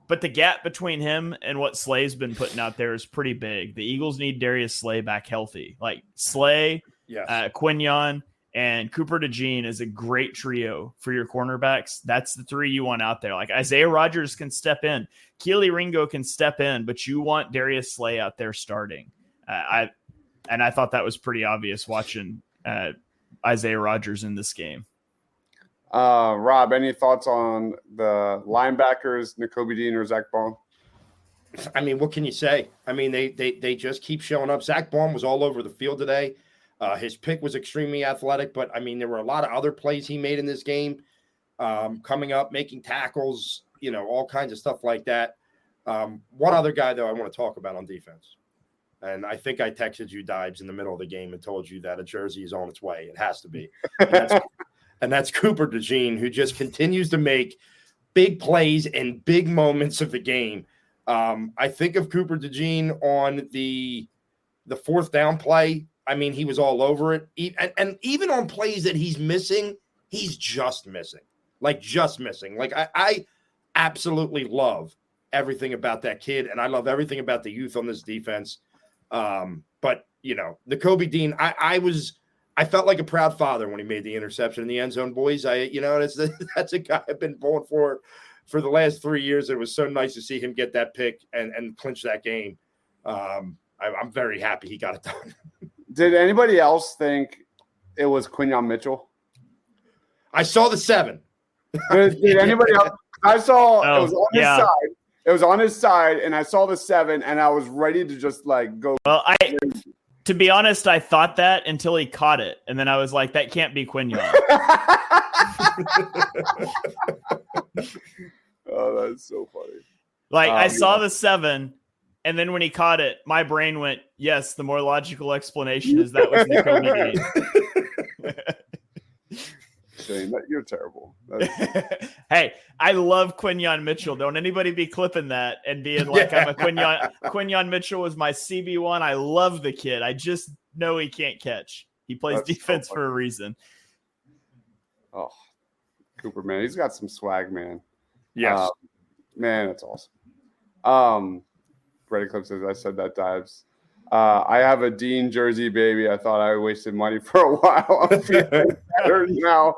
But the gap between him and what Slay's been putting out there is pretty big. The Eagles need Darius Slay back healthy. Like Slay, yes. Quinyon, and Cooper DeJean is a great trio for your cornerbacks. That's the three you want out there. Like Isaiah Rodgers can step in. Keely Ringo can step in, but you want Darius Slay out there starting. I thought that was pretty obvious watching Isaiah Rodgers in this game. Rob, any thoughts on the linebackers, Nakobe Dean or Zach Bond? I mean, what can you say? I mean, they just keep showing up. Zach Bond was all over the field today. His pick was extremely athletic, but I mean, there were a lot of other plays he made in this game, coming up, making tackles, all kinds of stuff like that. One other guy, though, I want to talk about on defense. And I think I texted you, Deibs, in the middle of the game and told you that a jersey is on its way. It has to be. And that's Cooper DeJean, who just continues to make big plays and big moments of the game. I think of Cooper DeJean on the fourth down play. I mean, he was all over it. And even on plays that he's missing, he's just missing. Like, I absolutely love everything about that kid, and I love everything about the youth on this defense. But, Nakobe Dean, I felt like a proud father when he made the interception in the end zone, boys. That's a guy I've been pulling for the last 3 years. It was so nice to see him get that pick and clinch that game. I'm very happy he got it done. Did anybody else think it was Quinyon Mitchell? I saw the 7. Did anybody else? I saw it was on his side. It was on his side, and I saw the 7, and I was ready to just go. Well, to be honest, I thought that until he caught it, and then I was like, that can't be Quinyon. Oh, that's so funny. I saw the 7. And then when he caught it, my brain went, yes, the more logical explanation is that was Nakobe Dean. Shane, you're terrible. Hey, I love Quinyon Mitchell. Don't anybody be clipping that and being like, I'm a Quinyon Mitchell was my CB1. I love the kid. I just know he can't catch. He plays defense for a reason. Oh, Cooper, man. He's got some swag, man. Yes. Man, that's awesome. Brett Eclipse says, I said that, Deibs. I have a Dean jersey, baby. I thought I wasted money for a while. I'm feeling better now.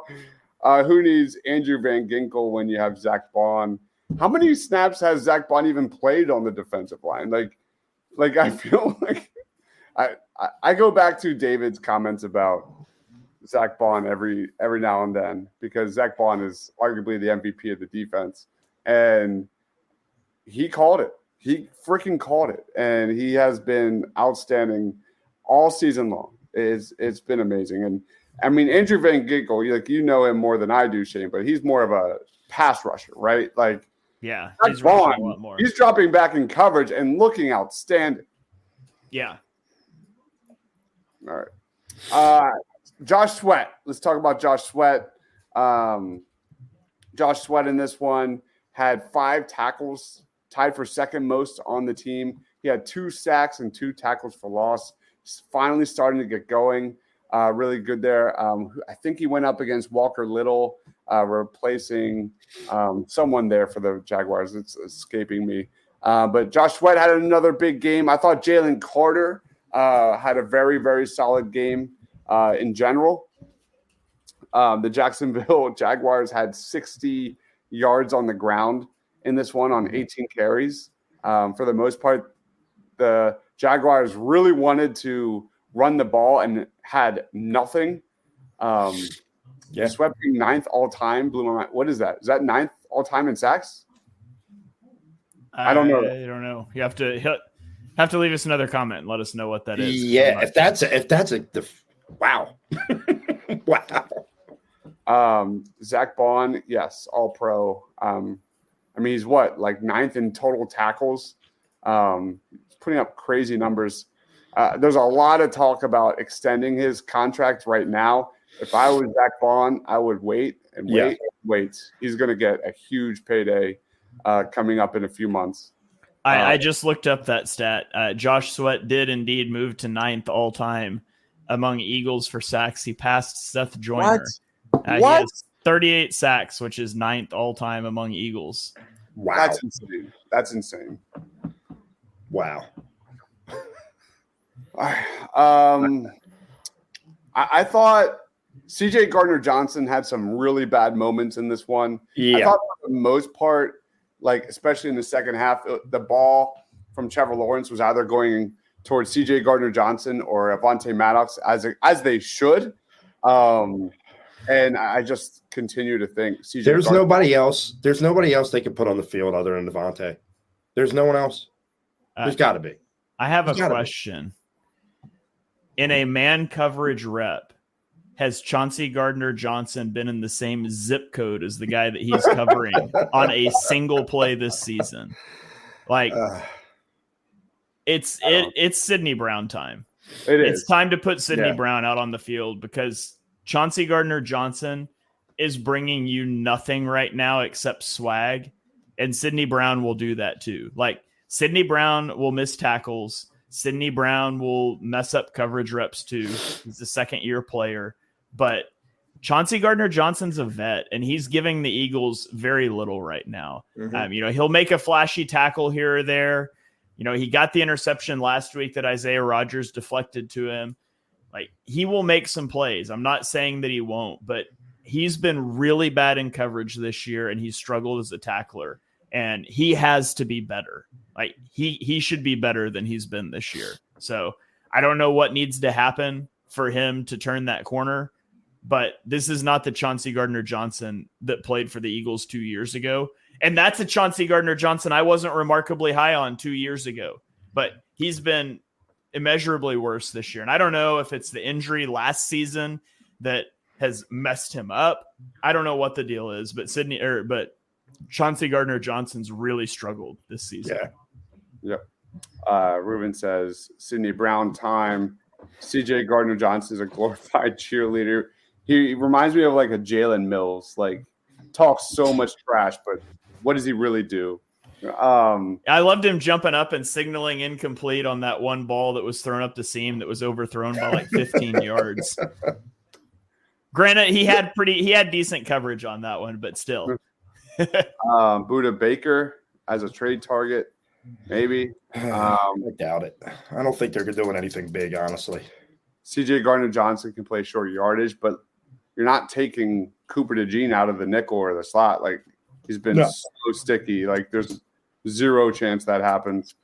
Who needs Andrew Van Ginkel when you have Zach Bond? How many snaps has Zach Bond even played on the defensive line? Like I feel like I go back to David's comments about Zach Bond every now and then, because Zach Bond is arguably the MVP of the defense, and he called it. He freaking called it, and he has been outstanding all season long. It's been amazing. And I mean, Andrew Van Ginkel, you know him more than I do, Shane, but he's more of a pass rusher, right? Yeah, he's rushing a lot more. He's dropping back in coverage and looking outstanding. Yeah. All right. Josh Sweat. Let's talk about Josh Sweat. Josh Sweat in this one had 5 tackles, tied for second most on the team. He had 2 sacks and 2 tackles for loss. He's finally starting to get going. Really good there. I think he went up against Walker Little, replacing someone there for the Jaguars. It's escaping me. But Josh Sweat had another big game. I thought Jalen Carter had a very, very solid game in general. The Jacksonville Jaguars had 60 yards on the ground in this one on 18 carries. For the most part, the Jaguars really wanted to run the ball and had nothing. Swept being 9th all time blew my mind. What is that? Is that 9th all time in sacks? I don't know. I don't know. You have to leave us another comment and let us know what that is. Yeah, if that's wow. Wow. Zach Bond, yes, all pro. I mean, he's what, like 9th in total tackles? Putting up crazy numbers. There's a lot of talk about extending his contract right now. If I was Zach Bond, I would wait. He's going to get a huge payday coming up in a few months. I just looked up that stat. Josh Sweat did indeed move to 9th all time among Eagles for sacks. He passed Seth Joyner. He has 38 sacks, which is 9th all time among Eagles. Wow. That's insane. Wow. I thought CJ Gardner-Johnson had some really bad moments in this one. Yeah. I thought for the most part, like especially in the second half, the ball from Trevor Lawrence was either going towards CJ Gardner-Johnson or Avonte Maddox as they should. And I just continue to think CJ. There's nobody else they could put on the field other than Avonte. There's no one else. There's got to be. I have a question. In a man coverage rep, has Chauncey Gardner-Johnson been in the same zip code as the guy that he's covering on a single play this season? Like, it's Sidney Brown time. It's time to put Sidney Brown out on the field because Chauncey Gardner-Johnson is bringing you nothing right now except swag, and Sidney Brown will do that too. Like, Sidney Brown will miss tackles. Sidney Brown will mess up coverage reps too. He's a second-year player. But Chauncey Gardner-Johnson's a vet, and he's giving the Eagles very little right now. Mm-hmm. He'll make a flashy tackle here or there. He got the interception last week that Isaiah Rodgers deflected to him. Like, he will make some plays. I'm not saying that he won't, but he's been really bad in coverage this year, and he's struggled as a tackler. And he has to be better. Like, he should be better than he's been this year. So I don't know what needs to happen for him to turn that corner. But this is not the Chauncey Gardner-Johnson that played for the Eagles 2 years ago. And that's a Chauncey Gardner-Johnson I wasn't remarkably high on 2 years ago. But he's been immeasurably worse this year. And I don't know if it's the injury last season that has messed him up. I don't know what the deal is. But Chauncey Gardner-Johnson's really struggled this season. Yeah. Ruben says, Sidney Brown time. CJ Gardner-Johnson is a glorified cheerleader. He reminds me of like a Jalen Mills, like talks so much trash, but what does he really do? I loved him jumping up and signaling incomplete on that one ball that was thrown up the seam that was overthrown by like 15 yards. Granted, he had decent coverage on that one, but still. Buda Baker as a trade target, maybe. I doubt it. I don't think they're doing anything big, honestly. CJ Gardner-Johnson can play short yardage, but you're not taking Cooper DeJean out of the nickel or the slot. Like, he's been so sticky. Like, there's zero chance that happens.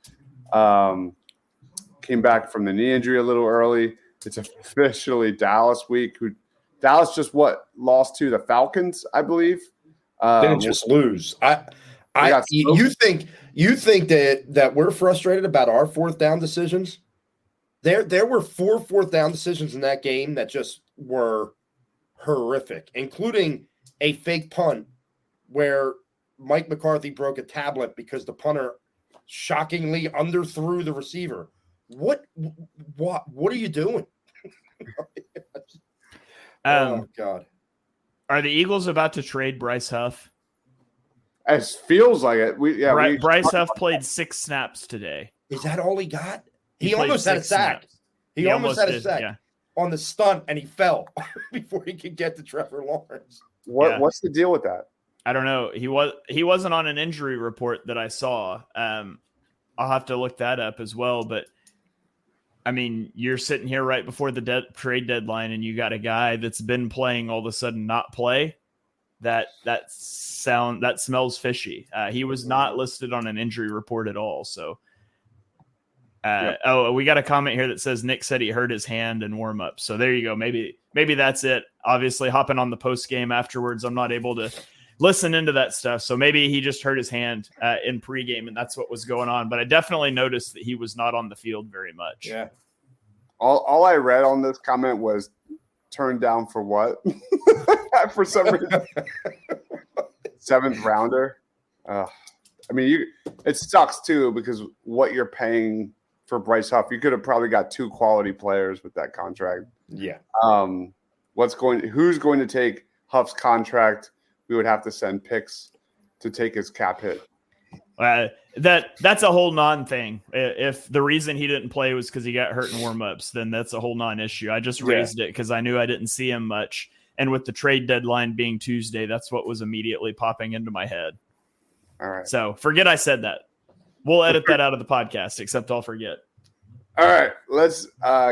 Came back from the knee injury a little early. It's officially Dallas week. Dallas just lost to the Falcons, I believe. Didn't just lose. You think that we're frustrated about our fourth down decisions? There were 4 fourth down decisions in that game that just were horrific, including a fake punt where Mike McCarthy broke a tablet because the punter shockingly underthrew the receiver. What are you doing? Oh God. Are the Eagles about to trade Bryce Huff? It feels like it. Bryce Huff played 6 snaps today. Is that all he got? He almost had a sack. He almost had a sack on the stunt, and he fell before he could get to Trevor Lawrence. What's the deal with that? I don't know. He wasn't on an injury report that I saw. I'll have to look that up as well. But I mean, you're sitting here right before the trade deadline, and you got a guy that's been playing all of a sudden not play. That smells fishy. He was not listed on an injury report at all. So, we got a comment here that says Nick said he hurt his hand in warm up. So there you go. Maybe that's it. Obviously, hopping on the post game afterwards, I'm not able to listen into that stuff. So maybe he just hurt his hand in pregame, and that's what was going on. But I definitely noticed that he was not on the field very much. Yeah. All I read on this comment was turned down for what? For some reason. 7th rounder. I mean, it sucks too because what you're paying for Bryce Huff, you could have probably got 2 quality players with that contract. Yeah. Who's going to take Huff's contract? We would have to send picks to take his cap hit. That's a whole non-thing. If the reason he didn't play was because he got hurt in warmups, then that's a whole non-issue. I just raised it because I knew I didn't see him much. And with the trade deadline being Tuesday, that's what was immediately popping into my head. All right. So forget I said that. We'll edit that out of the podcast, except I'll forget. All right. Let's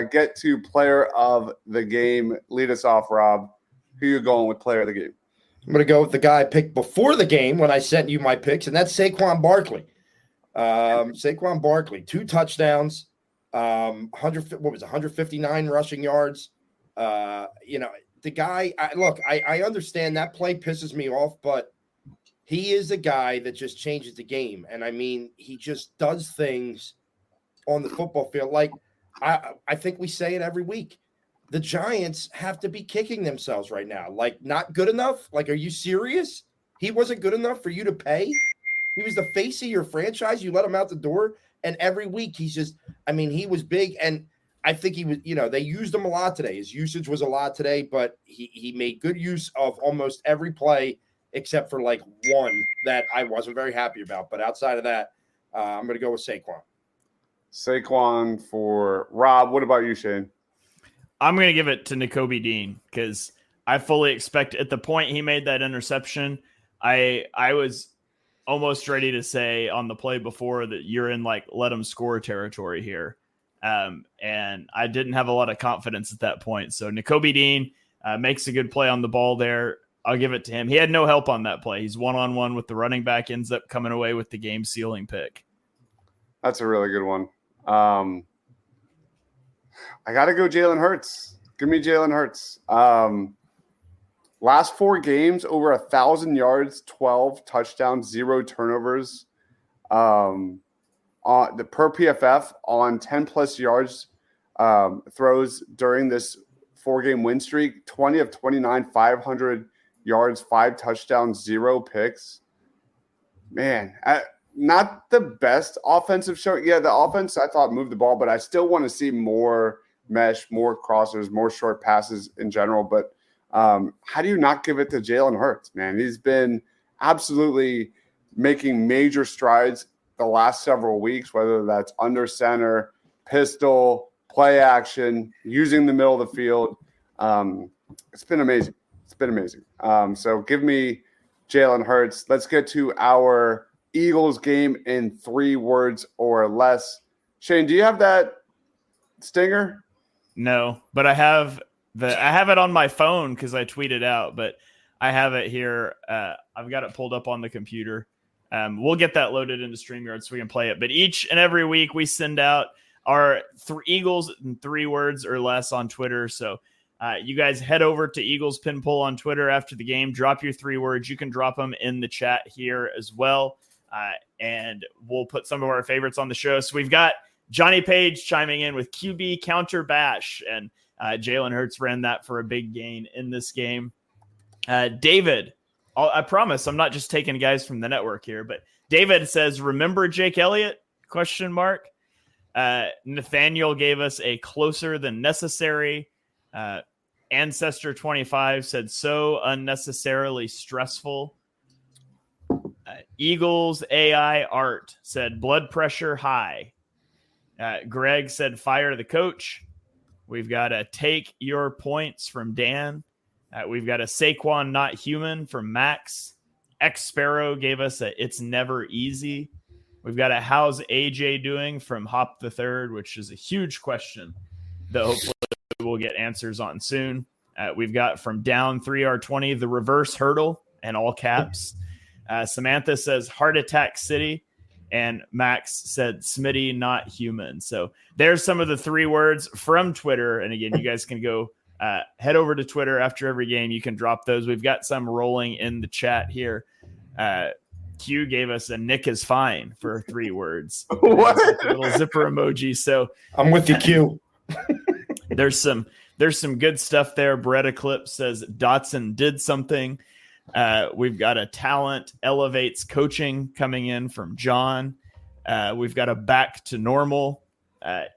get to player of the game. Lead us off, Rob. Who you going with player of the game? I'm going to go with the guy I picked before the game when I sent you my picks, and that's Saquon Barkley. Saquon Barkley, 2 touchdowns, 159 rushing yards. The guy, I understand that play pisses me off, but he is a guy that just changes the game. And I mean, he just does things on the football field. Like I think we say it every week. The Giants have to be kicking themselves right now. Like, not good enough? Like, are you serious? He wasn't good enough for you to pay? He was the face of your franchise. You let him out the door. And every week he's just, I mean, he was big. And I think he was, they used him a lot today. His usage was a lot today, but he made good use of almost every play except for like one that I wasn't very happy about. But outside of that, I'm going to go with Saquon. Saquon for Rob. What about you, Shane? I'm going to give it to Nakobe Dean because I fully expect at the point he made that interception, I was almost ready to say on the play before that you're in like let him score territory here. And I didn't have a lot of confidence at that point. So Nakobe Dean makes a good play on the ball there. I'll give it to him. He had no help on that play. He's one-on-one with the running back, ends up coming away with the game sealing pick. That's a really good one. I got to go Jalen Hurts. Give me Jalen Hurts. Last 4 games, over 1,000 yards, 12 touchdowns, 0 turnovers. On the per PFF on 10-plus yards throws during this 4-game win streak, 20 of 29, 500 yards, 5 touchdowns, 0 picks. Man, not the best offensive show. Yeah, the offense, I thought, moved the ball, but I still want to see more mesh, more crossers, more short passes in general. But how do you not give it to Jalen Hurts, man? He's been absolutely making major strides the last several weeks, whether that's under center, pistol, play action, using the middle of the field. It's been amazing. So give me Jalen Hurts. Let's get to our Eagles game in 3 words or less. Shane, do you have that stinger? No, but I have it on my phone because I tweeted out, but I have it here. I've got it pulled up on the computer. We'll get that loaded into StreamYard so we can play it. But each and every week we send out our Eagles in 3 words or less on Twitter. So you guys head over to Eagles Pin Pull on Twitter after the game. Drop your 3 words. You can drop them in the chat here as well. And we'll put some of our favorites on the show. So we've got Johnny Page chiming in with QB counter bash. And Jalen Hurts ran that for a big gain in this game. David, I promise I'm not just taking guys from the network here, but David says, remember Jake Elliott? ? Nathaniel gave us a closer than necessary. Ancestor 25 said so unnecessarily stressful. Eagles AI Art said blood pressure high. Greg said fire the coach. We've got a take your points from Dan. We've got a Saquon not human from Max. X Sparrow gave us a it's never easy. We've got a how's AJ doing from Hop the Third, which is a huge question that hopefully we'll get answers on soon. We've got from Down 3R20, the reverse hurdle and all caps. Samantha says Heart Attack City. And Max said Smitty, not human. So there's some of the 3 words from Twitter. And again, you guys can go head over to Twitter after every game. You can drop those. We've got some rolling in the chat here. Q gave us a Nick is fine for 3 words. What? A little zipper emoji. So I'm with you, Q. There's some good stuff there. Beretta Clip says Dotson did something. We've got a talent elevates coaching coming in from John. We've got a back to normal.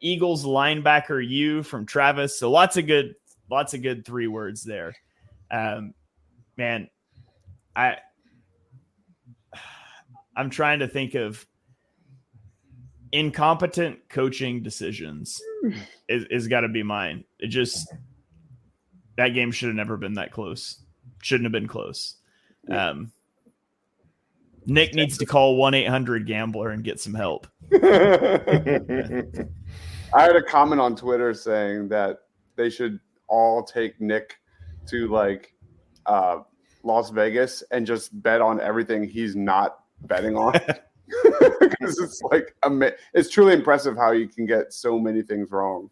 Eagles linebacker U from Travis. So lots of good 3 words there. Man, I'm trying to think of incompetent coaching decisions is got to be mine. That game should have never been that close. Shouldn't have been close. Nick needs to call 1-800-GAMBLER and get some help. I had a comment on Twitter saying that they should all take Nick to Las Vegas and just bet on everything he's not betting on. Because it's it's truly impressive how you can get so many things wrong.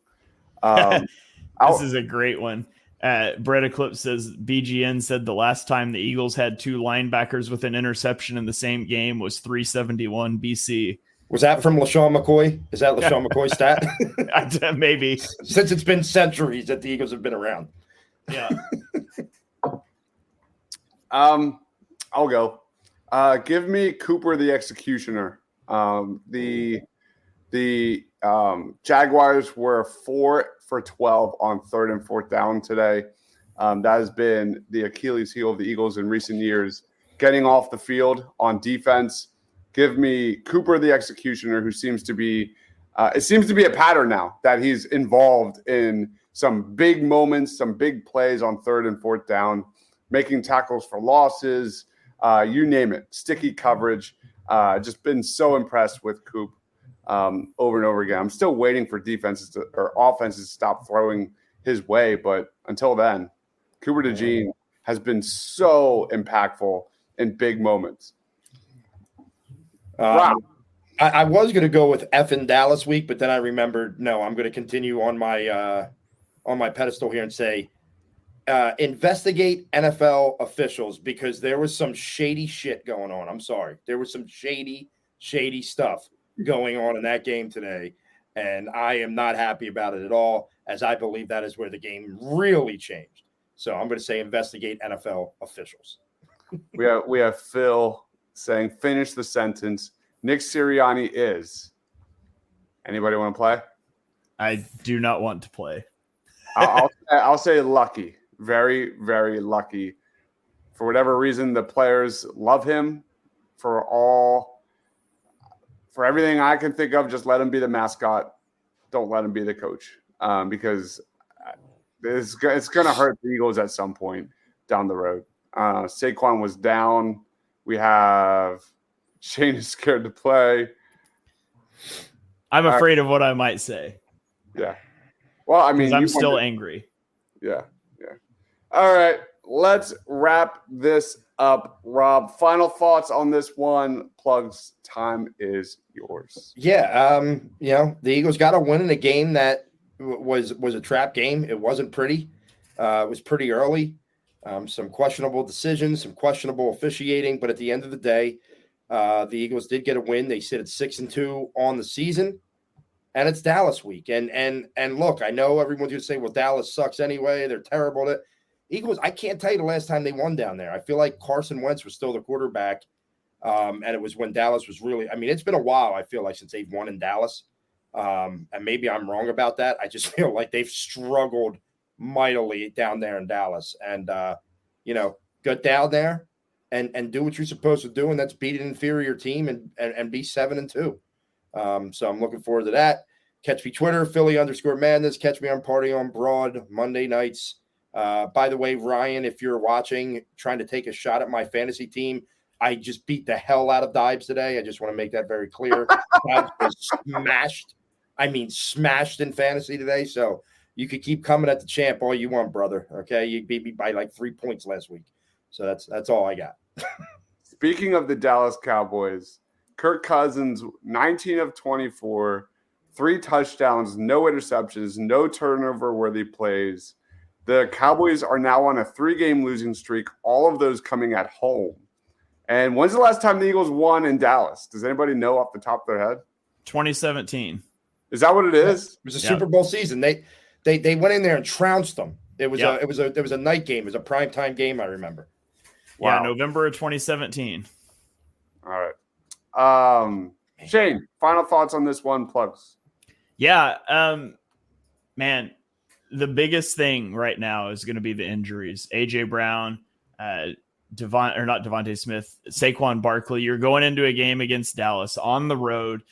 This is a great one. Brett Eclipse says BGN said the last time the Eagles had 2 linebackers with an interception in the same game was 371 BC. Was that from LaShawn McCoy? Is that LaShawn McCoy's stat? Maybe. Since it's been centuries that the Eagles have been around. Yeah. I'll go. Give me Cooper the Executioner. The Jaguars were 4 for 12 on 3rd and 4th down today. That has been the Achilles heel of the Eagles in recent years, getting off the field on defense. Give me Cooper the Executioner, who seems to be it seems to be a pattern now that he's involved in some big moments, some big plays on 3rd and 4th down, making tackles for losses, you name it, sticky coverage. Just been so impressed with Coop over and over again. I'm still waiting for offenses to stop throwing his way, but until then, Cooper DeJean has been so impactful in big moments. Wow. I was going to go with effing Dallas week, but then I remembered, no, I'm going to continue on my pedestal here and say, investigate NFL officials, because there was some shady shit going on. I'm sorry. There was some shady stuff going on in that game today, and I am not happy about it at all, as I believe that is where the game really changed. So I'm going to say investigate NFL officials. We have Phil saying, finish the sentence. Nick Sirianni is. Anybody want to play? I do not want to play. I'll say lucky. Very, very lucky. For whatever reason, the players love him. For everything I can think of, just let him be the mascot. Don't let him be the coach, because it's going to hurt the Eagles at some point down the road. Saquon was down. We have Shane is scared to play. I'm afraid of what I might say. Yeah. Well, I mean, I'm still angry. Yeah. All right, let's wrap this up. Rob, final thoughts on this one. Plugs, time is yours. Yeah, the Eagles got a win in a game that was a trap game. It wasn't pretty. It was pretty early. Some questionable decisions, some questionable officiating, but at the end of the day, the Eagles did get a win. They sit at 6-2 on the season, and it's Dallas week. And look, I know everyone's going to say, well, Dallas sucks anyway. They're terrible. Eagles, I can't tell you the last time they won down there. I feel like Carson Wentz was still the quarterback, and it was when Dallas was really – I mean, it's been a while, I feel like, since they've won in Dallas. And maybe I'm wrong about that. I just feel like they've struggled mightily down there in Dallas. And, get down there and do what you're supposed to do, and that's beat an inferior team and be 7-2. So I'm looking forward to that. Catch me Twitter, Philly_Madness. Catch me on Party on Broad Monday nights. By the way, Ryan, if you're watching, trying to take a shot at my fantasy team, I just beat the hell out of Deibs today. I just want to make that very clear. Deibs was smashed. I mean, smashed in fantasy today. So you could keep coming at the champ all you want, brother. Okay, you beat me by like 3 points last week. So that's all I got. Speaking of the Dallas Cowboys, Kirk Cousins, 19 of 24, 3 touchdowns, no interceptions, no turnover-worthy plays. The Cowboys are now on a 3-game losing streak, all of those coming at home. And when's the last time the Eagles won in Dallas? Does anybody know off the top of their head? 2017. Is that what it is? It was a Super Bowl season. They went in there and trounced them. It was a night game. It was a primetime game, I remember. Wow. Yeah, November of 2017. All right. Shane, final thoughts on this one, plugs. Yeah, man, the biggest thing right now is going to be the injuries. AJ Brown, Devontae Smith, Saquon Barkley. You're going into a game against Dallas on the road.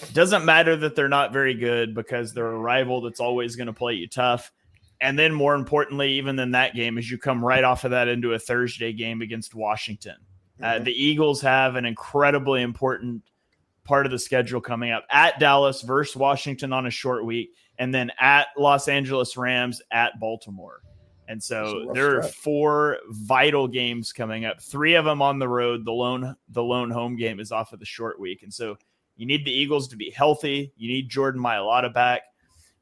It doesn't matter that they're not very good because they're a rival that's always going to play you tough. And then more importantly, even than that game, is you come right off of that into a Thursday game against Washington. The Eagles have an incredibly important part of the schedule coming up at Dallas versus Washington on a short week, and then at Los Angeles Rams at Baltimore. And so there are 4 vital games coming up, 3 of them on the road. The lone home game is off of the short week. And so you need the Eagles to be healthy. You need Jordan Mailata back.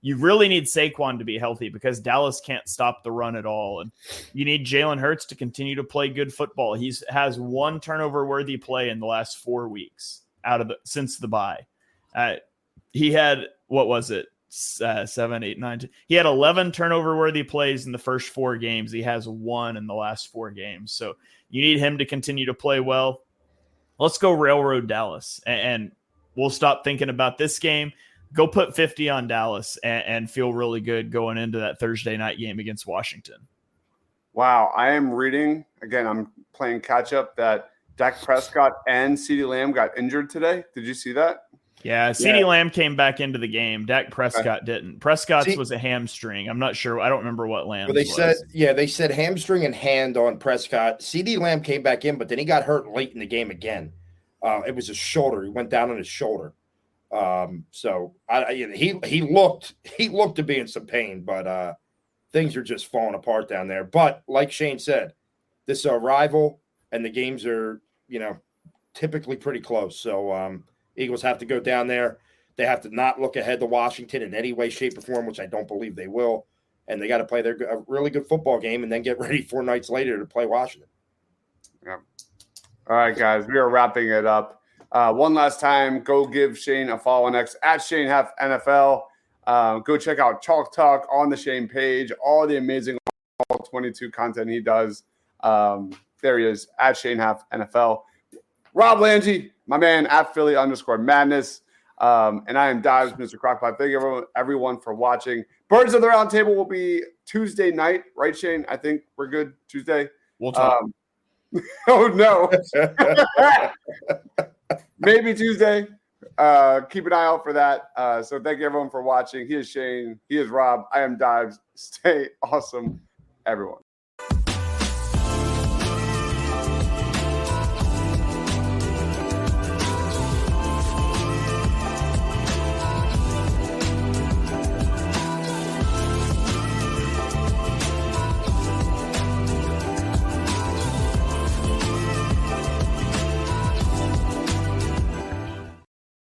You really need Saquon to be healthy because Dallas can't stop the run at all. And you need Jalen Hurts to continue to play good football. He has 1 turnover-worthy play in the last 4 weeks since the bye. He had, what was it? 7, 8, 9. He had 11 turnover-worthy plays in the first 4 games. He has 1 in the last 4 games. So you need him to continue to play well. Let's go railroad Dallas, and we'll stop thinking about this game. Go put 50 on Dallas and feel really good going into that Thursday night game against Washington. Wow, I am reading, again, I'm playing catch-up, that Dak Prescott and CeeDee Lamb got injured today. Did you see that? Yeah, CeeDee Lamb came back into the game. Dak Prescott didn't. Prescott's was a hamstring. I'm not sure. I don't remember what Lamb's was. They said hamstring and hand on Prescott. CeeDee Lamb came back in, but then he got hurt late in the game again. It was his shoulder. He went down on his shoulder. So he looked to be in some pain, but things are just falling apart down there. But like Shane said, this is a rival, and the games are, typically pretty close. So Eagles have to go down there. They have to not look ahead to Washington in any way, shape, or form, which I don't believe they will. And they got to play a really good football game and then get ready 4 nights later to play Washington. Yeah. All right, guys, we are wrapping it up. One last time, go give Shane a follow on X at Shane Huff NFL. Go check out Chalk Talk on the Shane page, all the amazing all 22 content he does. There he is at Shane Huff NFL. Rob Lange, my man at Philly_madness. And I am Deibs, Mr. Crockpot. Thank you everyone for watching. Birds of the Round Table will be Tuesday night, right, Shane? I think we're good Tuesday. We'll talk. Oh, no. Maybe Tuesday. Keep an eye out for that. So thank you, everyone, for watching. He is Shane. He is Rob. I am Deibs. Stay awesome, everyone.